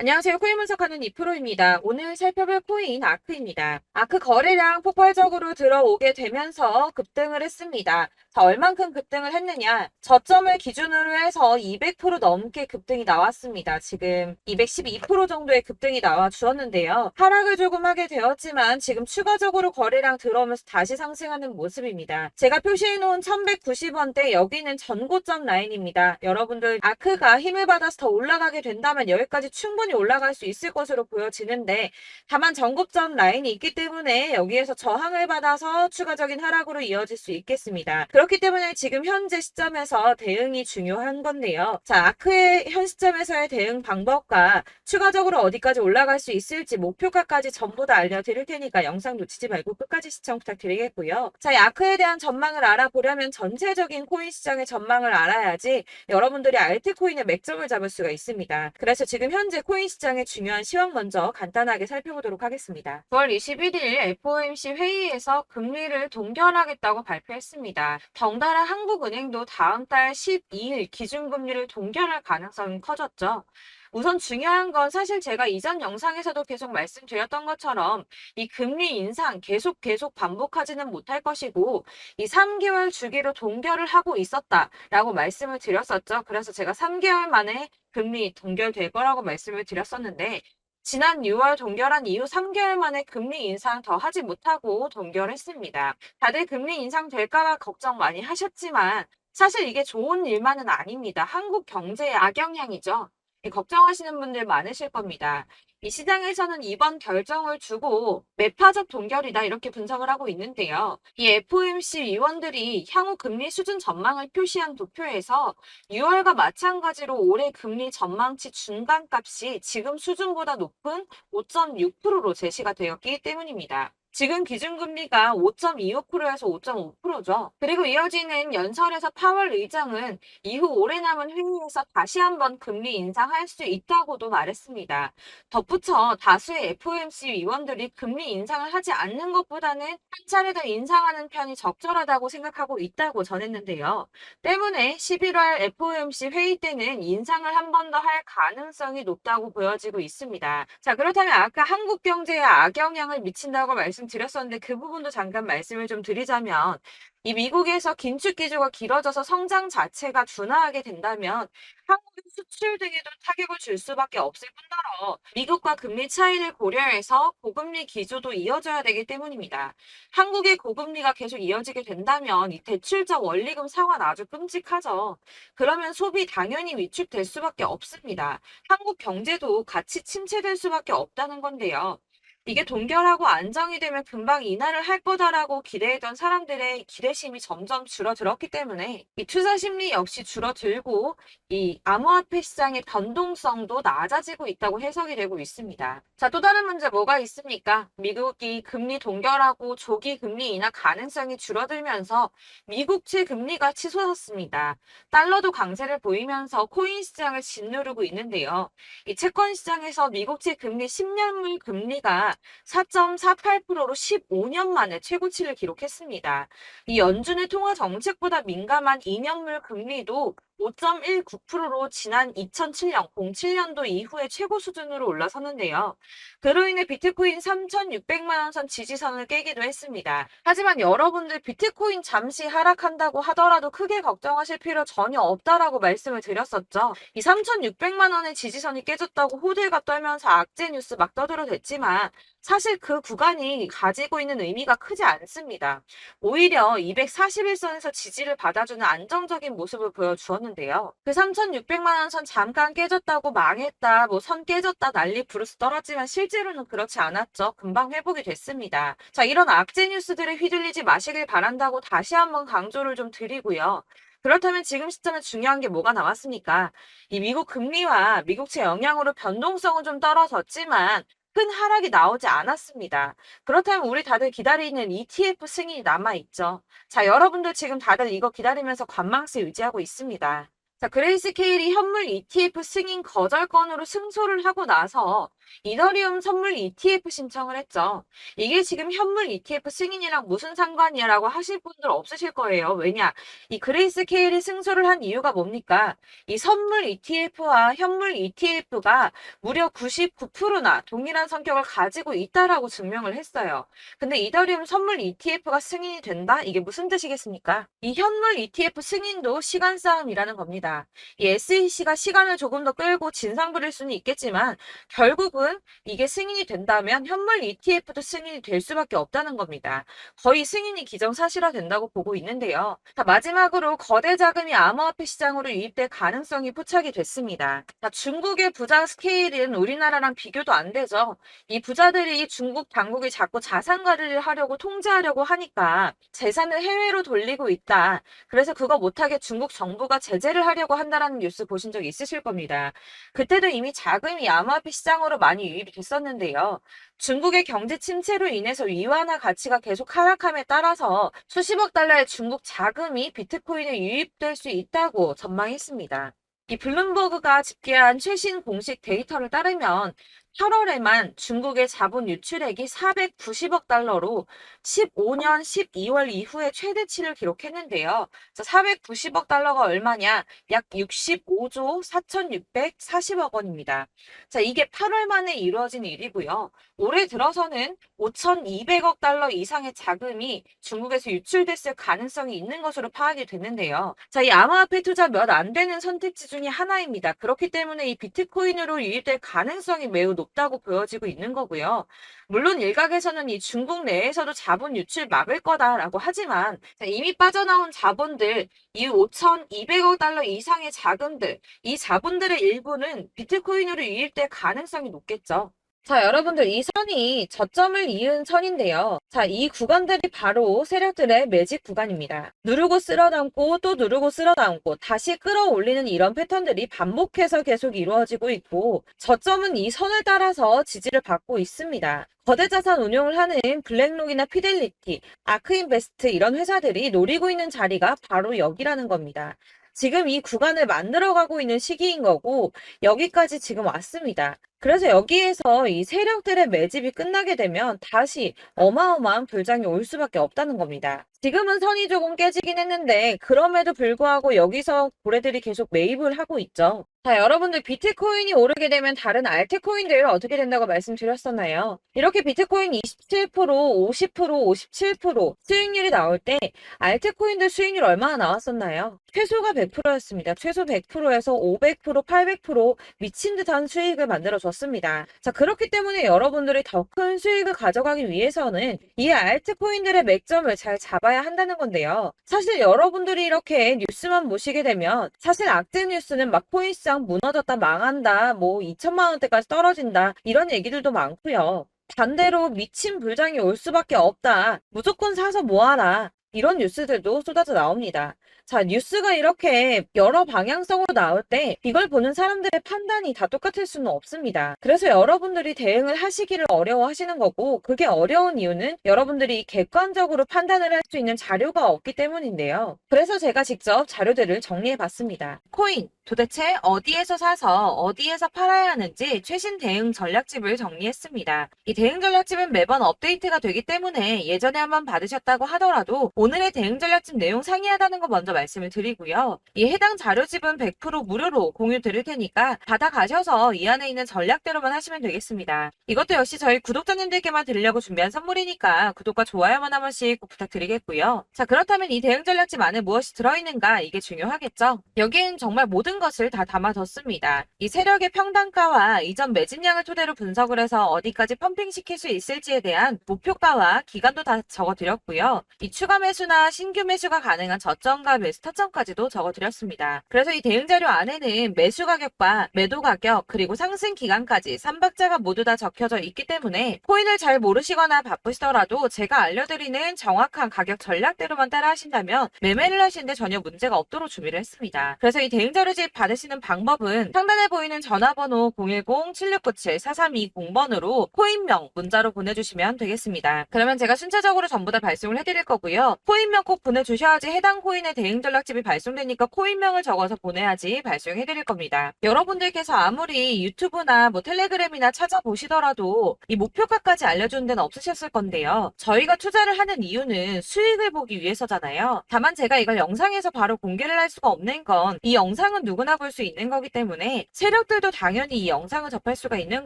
안녕하세요. 코인 분석하는 이프로입니다. 오늘 살펴볼 코인 아크입니다. 아크 거래량 폭발적으로 들어오게 되면서 급등을 했습니다. 자, 얼만큼 급등을 했느냐? 저점을 기준으로 해서 200% 넘게 급등이 나왔습니다. 지금 212% 정도의 급등이 나와 주었는데요. 하락을 조금 하게 되었지만 지금 추가적으로 거래량 들어오면서 다시 상승하는 모습입니다. 제가 표시해 놓은 1190원대 여기는 전고점 라인입니다. 여러분들 아크가 힘을 받아서 더 올라가게 된다면 여기까지 충분히 올라갈 수 있을 것으로 보여지는데, 다만 전고점 라인이 있기 때문에 여기에서 저항을 받아서 추가적인 하락으로 이어질 수 있겠습니다. 그렇기 때문에 지금 현재 시점에서 대응이 중요한 건데요. 자, 아크의 현 시점에서의 대응 방법과 추가적으로 어디까지 올라갈 수 있을지 목표가까지 전부 다 알려드릴 테니까 영상 놓치지 말고 끝까지 시청 부탁드리겠고요. 자, 이 아크에 대한 전망을 알아보려면 전체적인 코인 시장의 전망을 알아야지 여러분들이 알트코인의 맥점을 잡을 수가 있습니다. 그래서 지금 현재 코인 시장의 중요한 시황 먼저 간단하게 살펴보도록 하겠습니다. 9월 21일 FOMC 회의에서 금리를 동결하겠다고 발표했습니다. 덩달아 한국은행도 다음 달 12일 기준금리를 동결할 가능성이 커졌죠. 우선 중요한 건 사실 제가 이전 영상에서도 계속 말씀드렸던 것처럼 이 금리 인상 계속 반복하지는 못할 것이고, 이 3개월 주기로 동결을 하고 있었다라고 말씀을 드렸었죠. 그래서 제가 3개월 만에 금리 동결될 거라고 말씀을 드렸었는데, 지난 6월 동결한 이후 3개월 만에 금리 인상 더 하지 못하고 동결했습니다. 다들 금리 인상 될까봐 걱정 많이 하셨지만 사실 이게 좋은 일만은 아닙니다. 한국 경제에 악영향이죠. 걱정하시는 분들 많으실 겁니다. 이 시장에서는 이번 결정을 두고 매파적 동결이다 이렇게 분석을 하고 있는데요. 이 FOMC 위원들이 향후 금리 수준 전망을 표시한 도표에서 6월과 마찬가지로 올해 금리 전망치 중간값이 지금 수준보다 높은 5.6%로 제시가 되었기 때문입니다. 지금 기준금리가 5.25%에서 5.5%죠. 그리고 이어지는 연설에서 파월 의장은 이후 오래 남은 회의에서 다시 한번 금리 인상할 수 있다고도 말했습니다. 덧붙여 다수의 FOMC 위원들이 금리 인상을 하지 않는 것보다는 한 차례 더 인상하는 편이 적절하다고 생각하고 있다고 전했는데요. 때문에 11월 FOMC 회의 때는 인상을 한 번 더 할 가능성이 높다고 보여지고 있습니다. 자, 그렇다면 아까 한국 경제에 악영향을 미친다고 말씀드렸었는데 그 부분도 잠깐 말씀을 좀 드리자면, 이 미국에서 긴축 기조가 길어져서 성장 자체가 둔화하게 된다면 한국의 수출 등에도 타격을 줄 수밖에 없을 뿐더러 미국과 금리 차이를 고려해서 고금리 기조도 이어져야 되기 때문입니다. 한국의 고금리가 계속 이어지게 된다면 이 대출적 원리금 상환 아주 끔찍하죠. 그러면 소비 당연히 위축될 수밖에 없습니다. 한국 경제도 같이 침체될 수밖에 없다는 건데요. 이게 동결하고 안정이 되면 금방 인하를 할 거다라고 기대했던 사람들의 기대심이 점점 줄어들었기 때문에 이 투자 심리 역시 줄어들고 이 암호화폐 시장의 변동성도 낮아지고 있다고 해석이 되고 있습니다. 자, 또 다른 문제 뭐가 있습니까? 미국이 금리 동결하고 조기 금리 인하 가능성이 줄어들면서 미국채 금리가 치솟았습니다. 달러도 강세를 보이면서 코인 시장을 짓누르고 있는데요. 이 채권 시장에서 미국채 금리 10년물 금리가 4.48%로 15년 만에 최고치를 기록했습니다. 이 연준의 통화 정책보다 민감한 2년물 금리도 5.19%로 지난 2007년, 07년도 이후에 최고 수준으로 올라섰는데요. 그로 인해 비트코인 3,600만 원 선 지지선을 깨기도 했습니다. 하지만 여러분들 비트코인 잠시 하락한다고 하더라도 크게 걱정하실 필요 전혀 없다라고 말씀을 드렸었죠. 이 3,600만 원의 지지선이 깨졌다고 호들갑 떨면서 악재 뉴스 막 떠들어댔지만 사실 그 구간이 가지고 있는 의미가 크지 않습니다. 오히려 241선에서 지지를 받아주는 안정적인 모습을 보여주었는데요. 그 3,600만 원 선 잠깐 깨졌다고 망했다, 뭐 선 깨졌다 난리 부르스 떨었지만 실제로는 그렇지 않았죠. 금방 회복이 됐습니다. 자, 이런 악재 뉴스들에 휘둘리지 마시길 바란다고 다시 한번 강조를 좀 드리고요. 그렇다면 지금 시점에 중요한 게 뭐가 남았습니까? 이 미국 금리와 미국채 영향으로 변동성은 좀 떨어졌지만 큰 하락이 나오지 않았습니다. 그렇다면 우리 다들 기다리는 ETF 승인이 남아있죠. 자, 여러분들 지금 다들 이거 기다리면서 관망세 유지하고 있습니다. 자, 그레이스케일이 현물 ETF 승인 거절 건으로 승소를 하고 나서 이더리움 선물 ETF 신청을 했죠. 이게 지금 현물 ETF 승인이랑 무슨 상관이야라고 하실 분들 없으실 거예요. 왜냐? 이 그레이스케일이 승소를 한 이유가 뭡니까? 이 선물 ETF와 현물 ETF가 무려 99%나 동일한 성격을 가지고 있다라고 증명을 했어요. 근데 이더리움 선물 ETF가 승인이 된다? 이게 무슨 뜻이겠습니까? 이 현물 ETF 승인도 시간 싸움이라는 겁니다. 이 SEC가 시간을 조금 더 끌고 진상 부릴 수는 있겠지만 결국은 이게 승인이 된다면 현물 ETF도 승인이 될 수밖에 없다는 겁니다. 거의 승인이 기정사실화 된다고 보고 있는데요. 자, 마지막으로 거대 자금이 암호화폐 시장으로 유입될 가능성이 포착이 됐습니다. 자, 중국의 부자 스케일은 우리나라랑 비교도 안 되죠. 이 부자들이 중국 당국이 자꾸 자산 관리를 하려고 통제하려고 하니까 재산을 해외로 돌리고 있다. 그래서 그거 못하게 중국 정부가 제재를 하려고 한다라는 뉴스 보신 적 있으실 겁니다. 그때도 이미 자금이 암호화폐 시장으로 많이 유입이 됐었는데요. 중국의 경제 침체로 인해서 위안화 가치가 계속 하락함에 따라서 수십억 달러의 중국 자금이 비트코인에 유입될 수 있다고 전망했습니다. 이 블룸버그가 집계한 최신 공식 데이터를 따르면 8월에만 중국의 자본 유출액이 490억 달러로 15년 12월 이후에 최대치를 기록했는데요. 490억 달러가 얼마냐? 약 65조 4,640억 원입니다. 자, 이게 8월 만에 이루어진 일이고요. 올해 들어서는 5,200억 달러 이상의 자금이 중국에서 유출됐을 가능성이 있는 것으로 파악이 됐는데요. 자, 이 암호화폐 투자 몇 안 되는 선택지 중에 하나입니다. 그렇기 때문에 이 비트코인으로 유입될 가능성이 매우 높다고 보여지고 있는 거고요. 물론 일각에서는 이 중국 내에서도 자본 유출 막을 거다라고 하지만 이미 빠져나온 자본들, 이 5,200억 달러 이상의 자금들, 이 자본들의 일부는 비트코인으로 유입될 가능성이 높겠죠. 자, 여러분들 이 선이 저점을 이은 선인데요. 자, 이 구간들이 바로 세력들의 매직 구간입니다. 누르고 쓸어담고 또 누르고 쓸어담고 다시 끌어올리는 이런 패턴들이 반복해서 계속 이루어지고 있고 저점은 이 선을 따라서 지지를 받고 있습니다. 거대 자산 운용을 하는 블랙록이나 피델리티, 아크인베스트 이런 회사들이 노리고 있는 자리가 바로 여기라는 겁니다. 지금 이 구간을 만들어가고 있는 시기인 거고 여기까지 지금 왔습니다. 그래서 여기에서 이 세력들의 매집이 끝나게 되면 다시 어마어마한 불장이 올 수밖에 없다는 겁니다. 지금은 선이 조금 깨지긴 했는데 그럼에도 불구하고 여기서 고래들이 계속 매입을 하고 있죠. 자, 여러분들 비트코인이 오르게 되면 다른 알트코인들 어떻게 된다고 말씀드렸었나요? 이렇게 비트코인 27%, 50%, 57% 수익률이 나올 때 알트코인들 수익률 얼마나 나왔었나요? 최소가 100%였습니다. 최소 100%에서 500%, 800% 미친 듯한 수익을 만들어줬습니다. 자, 그렇기 때문에 여러분들이 더 큰 수익을 가져가기 위해서는 이 알트코인들의 맥점을 잘 잡아야 한다는 건데요. 사실 여러분들이 이렇게 뉴스만 보시게 되면 사실 악재 뉴스는 막 코인시장 무너졌다, 망한다, 뭐 2천만 원대까지 떨어진다 이런 얘기들도 많고요. 반대로 미친 불장이 올 수밖에 없다. 무조건 사서 모아라. 이런 뉴스들도 쏟아져 나옵니다. 자, 뉴스가 이렇게 여러 방향성으로 나올 때 이걸 보는 사람들의 판단이 다 똑같을 수는 없습니다. 그래서 여러분들이 대응을 하시기를 어려워하시는 거고 그게 어려운 이유는 여러분들이 객관적으로 판단을 할 수 있는 자료가 없기 때문인데요. 그래서 제가 직접 자료들을 정리해 봤습니다. 코인, 도대체 어디에서 사서 어디에서 팔아야 하는지 최신 대응 전략집을 정리했습니다. 이 대응 전략집은 매번 업데이트가 되기 때문에 예전에 한번 받으셨다고 하더라도 오늘의 대응 전략집 내용 상이하다는 거 먼저 말씀을 드리고요. 이 해당 자료집은 100% 무료로 공유 드릴 테니까 받아가셔서 이 안에 있는 전략대로만 하시면 되겠습니다. 이것도 역시 저희 구독자님들께만 드리려고 준비한 선물이니까 구독과 좋아요만 한 번씩 꼭 부탁드리겠고요. 자, 그렇다면 이 대응 전략집 안에 무엇이 들어있는가 이게 중요하겠죠? 여기엔 정말 모든 것을 다 담아뒀습니다. 이 세력의 평단가와 이전 매집량을 토대로 분석을 해서 어디까지 펌핑시킬 수 있을지에 대한 목표가와 기간도 다 적어드렸고요. 이 추가 매수나 신규 매수가 가능한 저점과 매수 타점까지도 적어드렸습니다. 그래서 이 대응 자료 안에는 매수 가격과 매도 가격 그리고 상승 기간까지 3박자가 모두 다 적혀져 있기 때문에 코인을 잘 모르시거나 바쁘시더라도 제가 알려드리는 정확한 가격 전략대로만 따라 하신다면 매매를 하시는데 전혀 문제가 없도록 준비를 했습니다. 그래서 이 대응 자료집 받으시는 방법은 상단에 보이는 전화번호 010-7697-4320번으로 코인명 문자로 보내주시면 되겠습니다. 그러면 제가 순차적으로 전부 다 발송을 해드릴 거고요. 코인명 꼭 보내주셔야지 해당 코인의 대응 대응 전략집이 발송되니까 코인명을 적어서 보내야지 발송해드릴 겁니다. 여러분들께서 아무리 유튜브나 뭐 텔레그램이나 찾아보시더라도 이 목표가까지 알려주는 데는 없으셨을 건데요. 저희가 투자를 하는 이유는 수익을 보기 위해서잖아요. 다만 제가 이걸 영상에서 바로 공개를 할 수가 없는 건 이 영상은 누구나 볼 수 있는 거기 때문에 세력들도 당연히 이 영상을 접할 수가 있는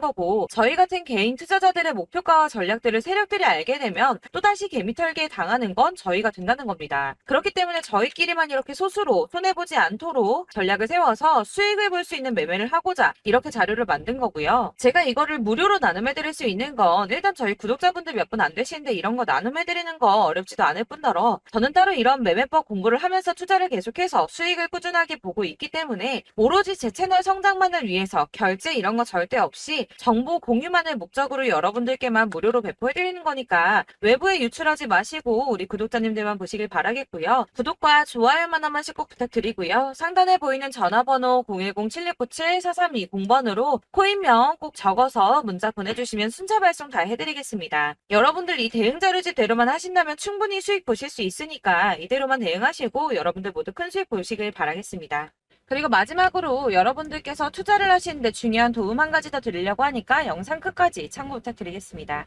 거고, 저희 같은 개인 투자자들의 목표가와 전략들을 세력들이 알게 되면 또다시 개미털기에 당하는 건 저희가 된다는 겁니다. 그렇기 때문에 저희끼리만 이렇게 소수로 손해보지 않도록 전략을 세워서 수익을 볼 수 있는 매매를 하고자 이렇게 자료를 만든 거고요. 제가 이거를 무료로 나눔해드릴 수 있는 건 일단 저희 구독자분들 몇 분 안 되시는데 이런 거 나눔해드리는 거 어렵지도 않을 뿐더러 저는 따로 이런 매매법 공부를 하면서 투자를 계속해서 수익을 꾸준하게 보고 있기 때문에 오로지 제 채널 성장만을 위해서 결제 이런 거 절대 없이 정보 공유만을 목적으로 여러분들께만 무료로 배포해드리는 거니까 외부에 유출하지 마시고 우리 구독자님들만 보시길 바라겠고요. 구독과 좋아요만 한 번씩 꼭 부탁드리고요. 상단에 보이는 전화번호 010-7697-4320번으로 코인명 꼭 적어서 문자 보내주시면 순차 발송 다 해드리겠습니다. 여러분들 이 대응 자료집대로만 하신다면 충분히 수익 보실 수 있으니까 이대로만 대응하시고 여러분들 모두 큰 수익 보시길 바라겠습니다. 그리고 마지막으로 여러분들께서 투자를 하시는데 중요한 도움 한 가지 더 드리려고 하니까 영상 끝까지 참고 부탁드리겠습니다.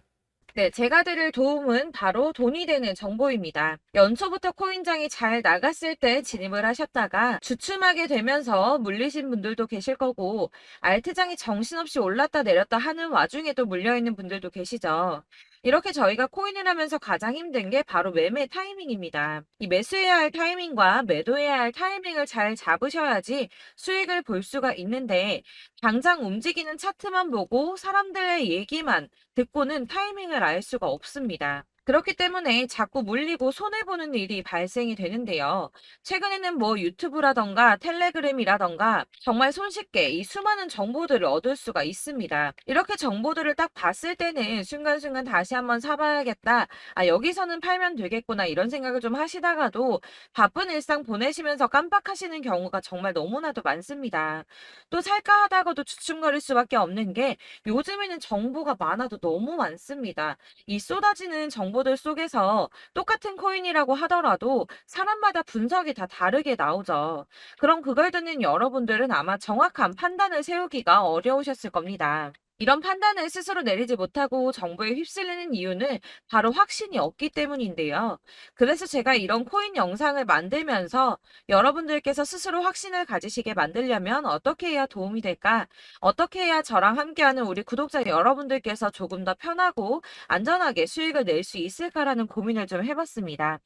네, 제가 드릴 도움은 바로 돈이 되는 정보입니다. 연초부터 코인장이 잘 나갔을 때 진입을 하셨다가 주춤하게 되면서 물리신 분들도 계실 거고, 알트장이 정신없이 올랐다 내렸다 하는 와중에도 물려있는 분들도 계시죠. 이렇게 저희가 코인을 하면서 가장 힘든 게 바로 매매 타이밍입니다. 이 매수해야 할 타이밍과 매도해야 할 타이밍을 잘 잡으셔야지 수익을 볼 수가 있는데, 당장 움직이는 차트만 보고 사람들의 얘기만 듣고는 타이밍을 알 수가 없습니다. 그렇기 때문에 자꾸 물리고 손해보는 일이 발생이 되는데요. 최근에는 뭐 유튜브라던가 텔레그램이라던가 정말 손쉽게 이 수많은 정보들을 얻을 수가 있습니다. 이렇게 정보들을 딱 봤을 때는 순간순간 다시 한번 사봐야겠다. 아, 여기서는 팔면 되겠구나. 이런 생각을 좀 하시다가도 바쁜 일상 보내시면서 깜빡하시는 경우가 정말 너무나도 많습니다. 또 살까 하다가도 주춤거릴 수밖에 없는 게 요즘에는 정보가 많아도 너무 많습니다. 이 쏟아지는 정보들 속에서 똑같은 코인이라고 하더라도 사람마다 분석이 다 다르게 나오죠. 그럼 그걸 듣는 여러분들은 아마 정확한 판단을 세우기가 어려우셨을 겁니다. 이런 판단을 스스로 내리지 못하고 정보에 휩쓸리는 이유는 바로 확신이 없기 때문인데요. 그래서 제가 이런 코인 영상을 만들면서 여러분들께서 스스로 확신을 가지시게 만들려면 어떻게 해야 도움이 될까? 어떻게 해야 저랑 함께하는 우리 구독자 여러분들께서 조금 더 편하고 안전하게 수익을 낼 수 있을까라는 고민을 좀 해봤습니다.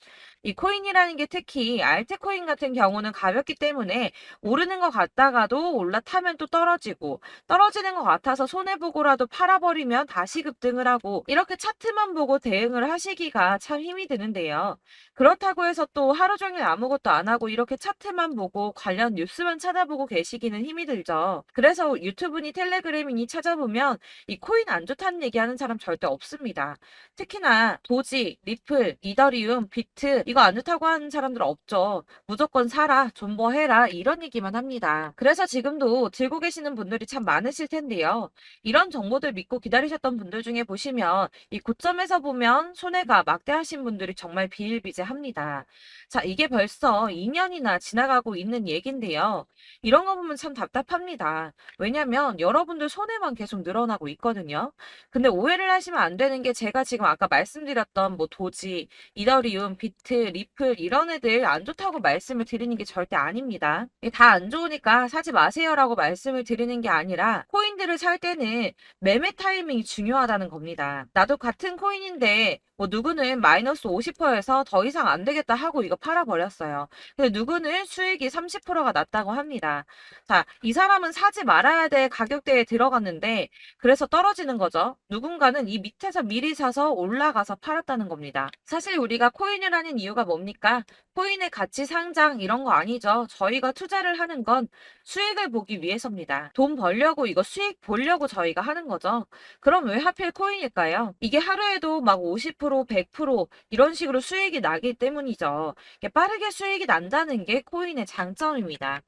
이 코인이라는 게 특히 알트코인 같은 경우는 가볍기 때문에 오르는 것 같다가도 올라타면 또 떨어지고, 떨어지는 것 같아서 손해보고라도 팔아버리면 다시 급등을 하고, 이렇게 차트만 보고 대응을 하시기가 참 힘이 드는데요. 그렇다고 해서 또 하루 종일 아무것도 안 하고 이렇게 차트만 보고 관련 뉴스만 찾아보고 계시기는 힘이 들죠. 그래서 유튜브니 텔레그램이니 찾아보면 이 코인 안 좋다는 얘기하는 사람 절대 없습니다. 특히나 도지, 리플, 이더리움, 비트 이거 안 좋다고 하는 사람들 없죠. 무조건 사라, 존버해라 이런 얘기만 합니다. 그래서 지금도 들고 계시는 분들이 참 많으실 텐데요. 이런 정보들 믿고 기다리셨던 분들 중에 보시면 이 고점에서 보면 손해가 막대하신 분들이 정말 비일비재합니다. 자, 이게 벌써 2년이나 지나가고 있는 얘긴데요. 이런 거 보면 참 답답합니다. 왜냐면 여러분들 손해만 계속 늘어나고 있거든요. 근데 오해를 하시면 안 되는 게 제가 지금 아까 말씀드렸던 뭐 도지, 이더리움, 비트, 리플 이런 애들 안 좋다고 말씀을 드리는 게 절대 아닙니다. 다 안 좋으니까 사지 마세요라고 말씀을 드리는 게 아니라 코인들을 살 때는 매매 타이밍이 중요하다는 겁니다. 나도 같은 코인인데 뭐 누구는 마이너스 50%에서 더 이상 안 되겠다 하고 이거 팔아버렸어요. 근데 누구는 수익이 30%가 났다고 합니다. 자, 이 사람은 사지 말아야 될 가격대에 들어갔는데 그래서 떨어지는 거죠. 누군가는 이 밑에서 미리 사서 올라가서 팔았다는 겁니다. 사실 우리가 코인을 하는 이유가 뭡니까? 코인의 가치 상장 이런 거 아니죠. 저희가 투자를 하는 건 수익을 보기 위해서입니다. 돈 벌려고 이거 수익 보려고 저희 저희가 하는 거죠. 그럼 왜 하필 코인일까요? 이게 하루에도 막 50%, 100% 이런 식으로 수익이 나기 때문이죠. 이게 빠르게 수익이 난다는 게 코인의 장점입니다.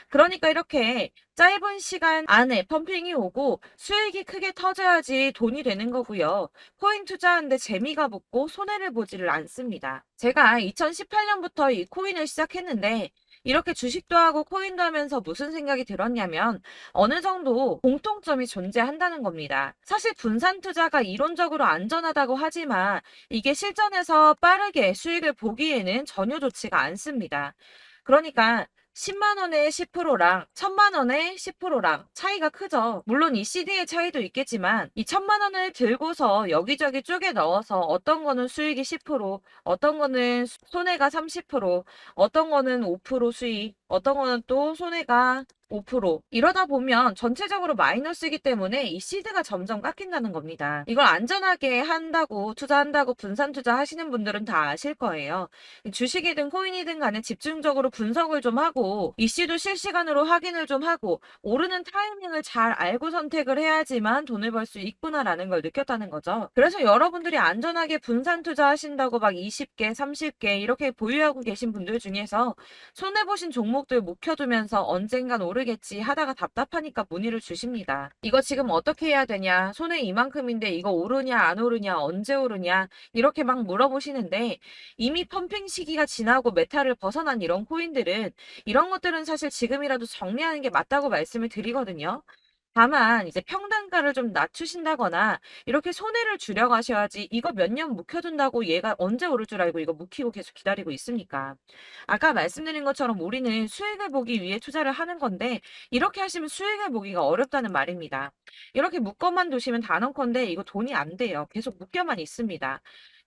그러니까 이렇게 짧은 시간 안에 펌핑이 오고 수익이 크게 터져야지 돈이 되는 거고요. 코인 투자하는데 재미가 붙고 손해를 보지를 않습니다. 제가 2018년부터 이 코인을 시작했는데 이렇게 주식도 하고 코인도 하면서 무슨 생각이 들었냐면 어느 정도 공통점이 존재한다는 겁니다. 사실 분산 투자가 이론적으로 안전하다고 하지만 이게 실전에서 빠르게 수익을 보기에는 전혀 좋지가 않습니다. 그러니까 10만 원에 10%랑 1000만 원에 10%랑 차이가 크죠. 물론 이 CD의 차이도 있겠지만 이 1000만 원을 들고서 여기저기 쪼개 넣어서 어떤 거는 수익이 10%, 어떤 거는 손해가 30%, 어떤 거는 5% 수익, 어떤 거는 또 손해가 5% 이러다 보면 전체적으로 마이너스이기 때문에 이 시드가 점점 깎인다는 겁니다. 이걸 안전하게 한다고 투자한다고 분산 투자하시는 분들은 다 아실 거예요. 주식이든 코인이든 간에 집중적으로 분석을 좀 하고 이슈도 실시간으로 확인을 좀 하고 오르는 타이밍을 잘 알고 선택을 해야지만 돈을 벌 수 있구나라는 걸 느꼈다는 거죠. 그래서 여러분들이 안전하게 분산 투자하신다고 막 20개, 30개 이렇게 보유하고 계신 분들 중에서 손해보신 종목들 묵혀두면서 언젠간 오르겠지 하다가 답답하니까 문의를 주십니다. 이거 지금 어떻게 해야 되냐? 손해 이만큼인데 이거 오르냐 안 오르냐 언제 오르냐 이렇게 막 물어보시는데 이미 펌핑 시기가 지나고 메타를 벗어난 이런 코인들은 이런 것들은 사실 지금이라도 정리하는 게 맞다고 말씀을 드리거든요. 다만 이제 평단가를 좀 낮추신다거나 이렇게 손해를 줄여가셔야지 이거 몇 년 묵혀둔다고 얘가 언제 오를 줄 알고 이거 묵히고 계속 기다리고 있습니까? 아까 말씀드린 것처럼 우리는 수익을 보기 위해 투자를 하는 건데 이렇게 하시면 수익을 보기가 어렵다는 말입니다. 이렇게 묶어만 두시면 단언컨대 이거 돈이 안 돼요. 계속 묶여만 있습니다.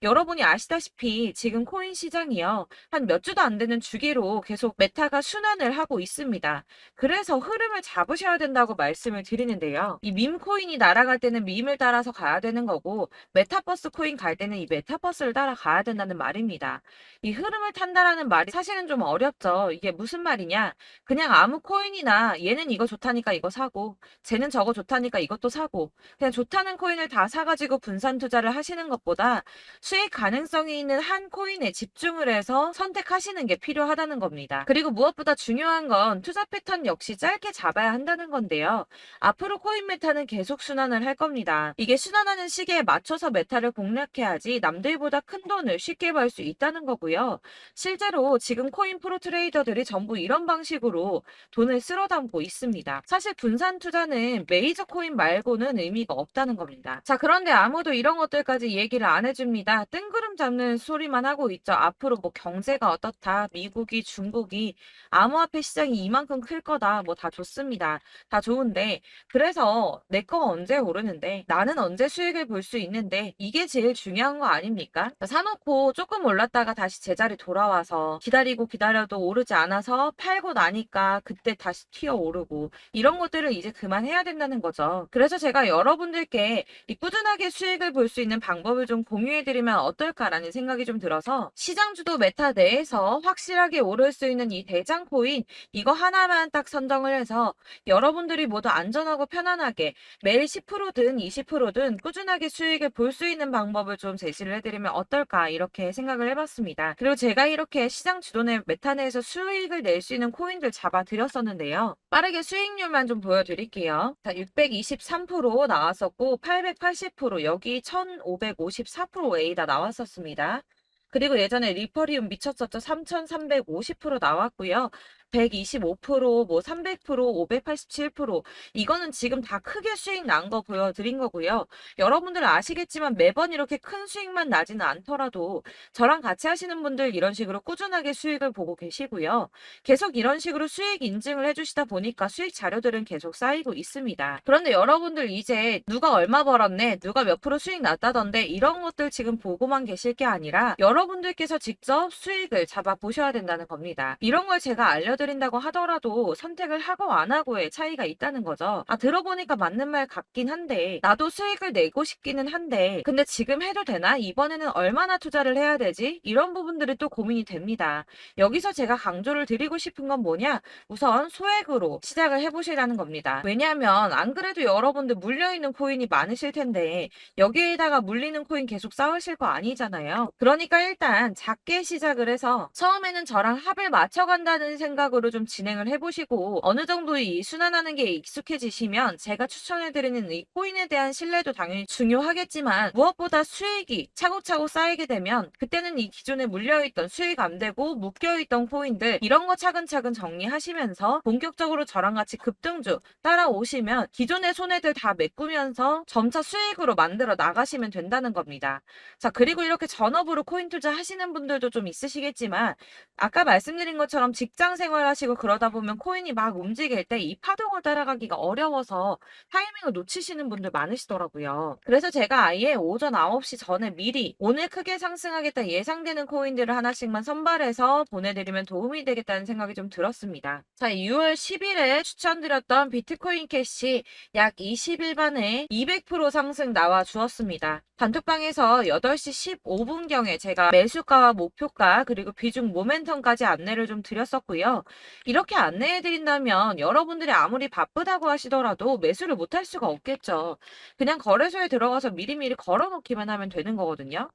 여러분이 아시다시피 지금 코인 시장이요. 한 몇 주도 안 되는 주기로 계속 메타가 순환을 하고 있습니다. 그래서 흐름을 잡으셔야 된다고 말씀을 드리는데요. 이 밈 코인이 날아갈 때는 밈을 따라서 가야 되는 거고 메타버스 코인 갈 때는 이 메타버스를 따라가야 된다는 말입니다. 이 흐름을 탄다라는 말이 사실은 좀 어렵죠. 이게 무슨 말이냐? 그냥 아무 코인이나 얘는 이거 좋다니까 이거 사고 쟤는 저거 좋다니까 이것도 사고 그냥 좋다는 코인을 다 사가지고 분산 투자를 하시는 것보다 수익 가능성이 있는 한 코인에 집중을 해서 선택하시는 게 필요하다는 겁니다. 그리고 무엇보다 중요한 건 투자 패턴 역시 짧게 잡아야 한다는 건데요. 앞으로 코인 메타는 계속 순환을 할 겁니다. 이게 순환하는 시기에 맞춰서 메타를 공략해야지 남들보다 큰 돈을 쉽게 벌 수 있다는 거고요. 실제로 지금 코인 프로 트레이더들이 전부 이런 방식으로 돈을 쓸어 담고 있습니다. 사실 분산 투자는 메이저 코인 말고는 의미가 없다는 겁니다. 자, 그런데 아무도 이런 것들까지 얘기를 안 해줍니다. 뜬구름 잡는 소리만 하고 있죠. 앞으로 뭐 경제가 어떻다, 미국이, 중국이, 암호화폐 시장이 이만큼 클 거다, 뭐 다 좋습니다. 다 좋은데, 그래서 내 거가 언제 오르는데, 나는 언제 수익을 볼 수 있는데, 이게 제일 중요한 거 아닙니까? 사놓고 조금 올랐다가 다시 제자리 돌아와서 기다리고 기다려도 오르지 않아서 팔고 나니까 그때 다시 튀어 오르고, 이런 것들을 이제 그만해야 된다는 거죠. 그래서 제가 여러분들께 이 꾸준하게 수익을 볼 수 있는 방법을 좀 공유해드리면 어떨까라는 생각이 좀 들어서 시장주도 메타 내에서 확실하게 오를 수 있는 이 대장 코인 이거 하나만 딱 선정을 해서 여러분들이 모두 안전하고 편안하게 매일 10%든 20%든 꾸준하게 수익을 볼 수 있는 방법을 좀 제시를 해드리면 어떨까 이렇게 생각을 해봤습니다. 그리고 제가 이렇게 시장 주도내 메타 내에서 수익을 낼 수 있는 코인들 잡아드렸었는데요. 빠르게 수익률만 좀 보여드릴게요. 자, 623% 나왔었고 880% 여기 1554%A다 나왔었습니다. 그리고 예전에 리퍼리움 미쳤었죠. 3350% 나왔고요. 125%, 뭐 300%, 587% 이거는 지금 다 크게 수익 난 거 보여드린 거고요. 여러분들은 아시겠지만 매번 이렇게 큰 수익만 나지는 않더라도 저랑 같이 하시는 분들 이런 식으로 꾸준하게 수익을 보고 계시고요. 계속 이런 식으로 수익 인증을 해주시다 보니까 수익 자료들은 계속 쌓이고 있습니다. 그런데 여러분들 이제 누가 얼마 벌었네, 누가 몇 프로 수익 났다던데 이런 것들 지금 보고만 계실 게 아니라 여러분들께서 직접 수익을 잡아 보셔야 된다는 겁니다. 이런 걸 제가 알려드리면 보여드린다고 하더라도 선택을 하고 안 하고의 차이가 있다는 거죠. 들어보니까 맞는 말 같긴 한데 나도 수익을 내고 싶기는 한데 근데 지금 해도 되나? 이번에는 얼마나 투자를 해야 되지? 이런 부분들이 또 고민이 됩니다. 여기서 제가 강조를 드리고 싶은 건 뭐냐? 우선 소액으로 시작을 해보시라는 겁니다. 왜냐하면 안 그래도 여러분들 물려있는 코인이 많으실 텐데 여기에다가 물리는 코인 계속 쌓으실 거 아니잖아요. 그러니까 일단 작게 시작을 해서 처음에는 저랑 합을 맞춰간다는 생각으로 좀 진행을 해보시고 어느 정도 이 순환하는 게 익숙해지시면 제가 추천해드리는 이 코인에 대한 신뢰도 당연히 중요하겠지만 무엇보다 수익이 차곡차곡 쌓이게 되면 그때는 이 기존에 물려있던 수익 안 되고 묶여있던 코인들 이런 거 차근차근 정리하시면서 본격적으로 저랑 같이 급등주 따라오시면 기존의 손해들 다 메꾸면서 점차 수익으로 만들어 나가시면 된다는 겁니다. 자, 그리고 이렇게 전업으로 코인 투자 하시는 분들도 좀 있으시겠지만 아까 말씀드린 것처럼 직장 생활하시고 그러다 보면 코인이 막 움직일 때 이 파동을 따라가기가 어려워서 타이밍을 놓치시는 분들 많으시더라고요. 그래서 제가 아예 오전 9시 전에 미리 오늘 크게 상승하겠다 예상되는 코인들을 하나씩만 선발해서 보내드리면 도움이 되겠다는 생각이 좀 들었습니다. 자, 6월 10일에 추천드렸던 비트코인 캐시 약 20일 만에 200% 상승 나와 주었습니다. 단톡방에서 8시 15분경에 제가 매수가와 목표가 그리고 비중 모멘텀까지 안내를 좀 드렸었고요. 이렇게 안내해드린다면 여러분들이 아무리 바쁘다고 하시더라도 매수를 못할 수가 없겠죠. 그냥 거래소에 들어가서 미리미리 걸어놓기만 하면 되는 거거든요.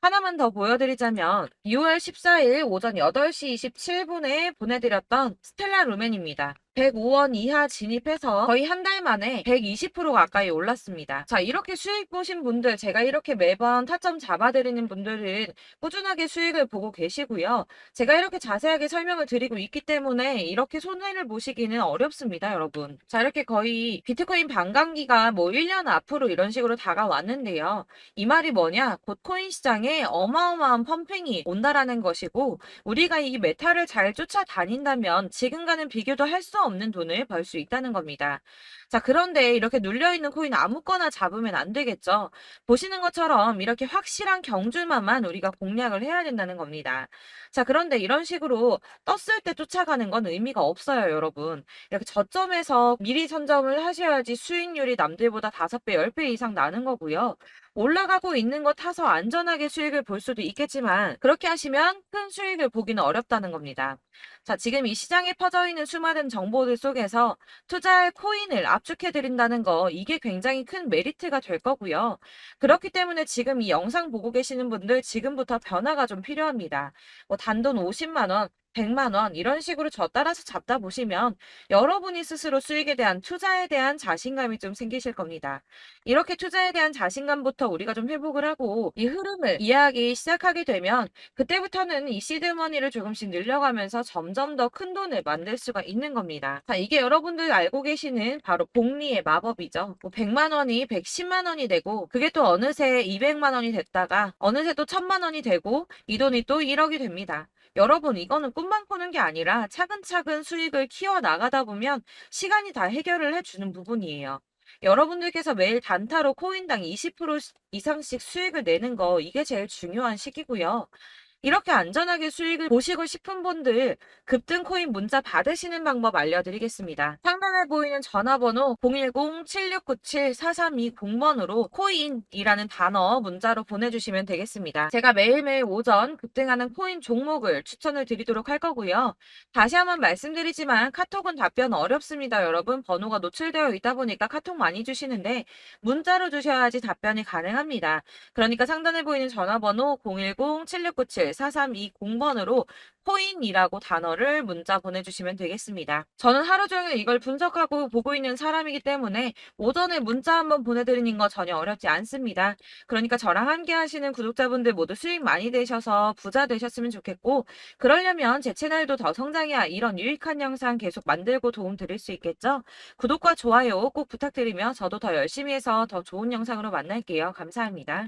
하나만 더 보여드리자면 6월 14일 오전 8시 27분에 보내드렸던 스텔라 루멘입니다. 105원 이하 진입해서 거의 한 달 만에 120% 가까이 올랐습니다. 자, 이렇게 수익 보신 분들, 제가 이렇게 매번 타점 잡아드리는 분들은 꾸준하게 수익을 보고 계시고요. 제가 이렇게 자세하게 설명을 드리고 있기 때문에 이렇게 손해를 보시기는 어렵습니다, 여러분. 자, 이렇게 거의 비트코인 반감기가 뭐 1년 앞으로 이런 식으로 다가왔는데요. 이 말이 뭐냐? 곧 코인 시장에 어마어마한 펌핑이 온다라는 것이고 우리가 이 메타를 잘 쫓아다닌다면 지금과는 비교도 할 수 없는 돈을 벌 수 있다는 겁니다. 자, 그런데 이렇게 눌려있는 코인 아무거나 잡으면 안 되겠죠. 보시는 것처럼 이렇게 확실한 경주만만 우리가 공략을 해야 된다는 겁니다. 자, 그런데 이런 식으로 떴을 때 쫓아가는 건 의미가 없어요, 여러분. 이렇게 저점에서 미리 선점을 하셔야지 수익률이 남들보다 5배, 10배 이상 나는 거고요. 올라가고 있는 거 타서 안전하게 수익을 볼 수도 있겠지만 그렇게 하시면 큰 수익을 보기는 어렵다는 겁니다. 자, 지금 이 시장에 퍼져 있는 수많은 정보들 속에서 투자할 코인을 압축해 드린다는 거 이게 굉장히 큰 메리트가 될 거고요. 그렇기 때문에 지금 이 영상 보고 계시는 분들 지금부터 변화가 좀 필요합니다. 뭐 단돈 50만 원, 100만 원 이런 식으로 저 따라서 잡다 보시면 여러분이 스스로 수익에 대한 투자에 대한 자신감이 좀 생기실 겁니다. 이렇게 투자에 대한 자신감부터 우리가 좀 회복을 하고 이 흐름을 이해하기 시작하게 되면 그때부터는 이 시드머니를 조금씩 늘려가면서 점점 더 큰 돈을 만들 수가 있는 겁니다. 자, 이게 여러분들 알고 계시는 바로 복리의 마법이죠. 뭐 100만 원이 110만 원이 되고 그게 또 어느새 200만 원이 됐다가 어느새 또 1000만 원이 되고 이 돈이 또 1억이 됩니다. 여러분, 이거는 꿈만 꾸는 게 아니라 차근차근 수익을 키워 나가다 보면 시간이 다 해결을 해주는 부분이에요. 여러분들께서 매일 단타로 코인당 20% 이상씩 수익을 내는 거 이게 제일 중요한 시기고요. 이렇게 안전하게 수익을 보시고 싶은 분들 급등 코인 문자 받으시는 방법 알려드리겠습니다. 상단에 보이는 전화번호 010-7697-4320번으로 코인이라는 단어 문자로 보내주시면 되겠습니다. 제가 매일매일 오전 급등하는 코인 종목을 추천을 드리도록 할 거고요. 다시 한번 말씀드리지만 카톡은 답변 어렵습니다. 여러분, 번호가 노출되어 있다 보니까 카톡 많이 주시는데 문자로 주셔야지 답변이 가능합니다. 그러니까 상단에 보이는 전화번호 010-7697-4320번으로 코인이라고 단어를 문자 보내주시면 되겠습니다. 저는 하루 종일 이걸 분석하고 보고 있는 사람이기 때문에 오전에 문자 한번 보내드리는 거 전혀 어렵지 않습니다. 그러니까 저랑 함께 하시는 구독자분들 모두 수익 많이 되셔서 부자 되셨으면 좋겠고 그러려면 제 채널도 더 성장해야 이런 유익한 영상 계속 만들고 도움 드릴 수 있겠죠? 구독과 좋아요 꼭 부탁드리며 저도 더 열심히 해서 더 좋은 영상으로 만날게요. 감사합니다.